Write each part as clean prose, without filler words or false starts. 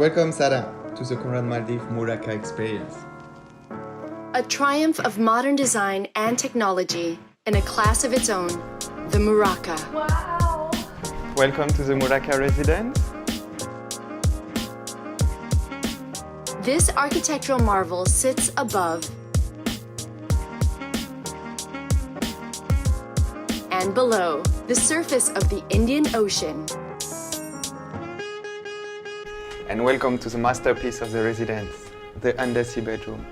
Welcome, Sarah, to the Conrad Maldives Muraka experience. A triumph of modern design and technology in a class of its own, the Muraka. Wow! Welcome to the Muraka residence. This architectural marvel sits above and below the surface of the Indian Ocean. And welcome to the masterpiece of the residence, the undersea bedroom.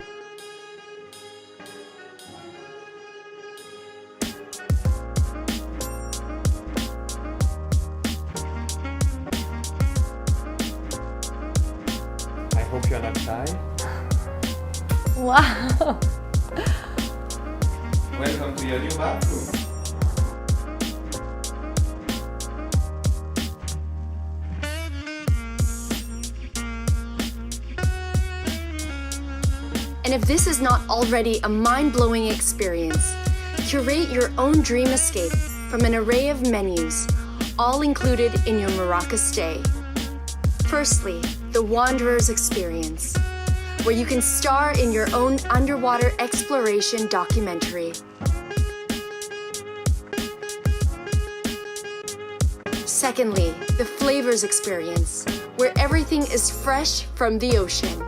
I hope you're not shy. Wow! Welcome to your new bathroom. And if this is not already a mind-blowing experience, curate your own dream escape from an array of menus, all included in your Muraka stay. Firstly, the Wanderer's Experience, where you can star in your own underwater exploration documentary. Secondly, the Flavors Experience, where everything is fresh from the ocean,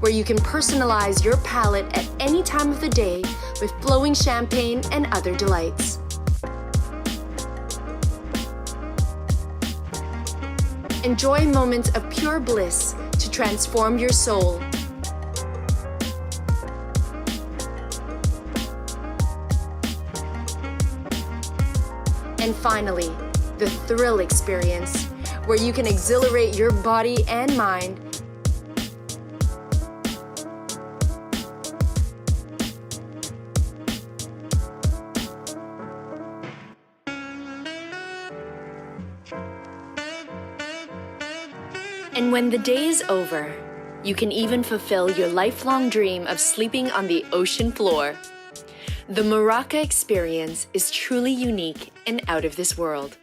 where you can personalize your palate at any time of the day with flowing champagne and other delights. Enjoy moments of pure bliss to transform your soul. And finally, the Thrill Experience, where you can exhilarate your body and mind And when the day is over, you can even fulfill your lifelong dream of sleeping on the ocean floor. The Muraka experience is truly unique and out of this world.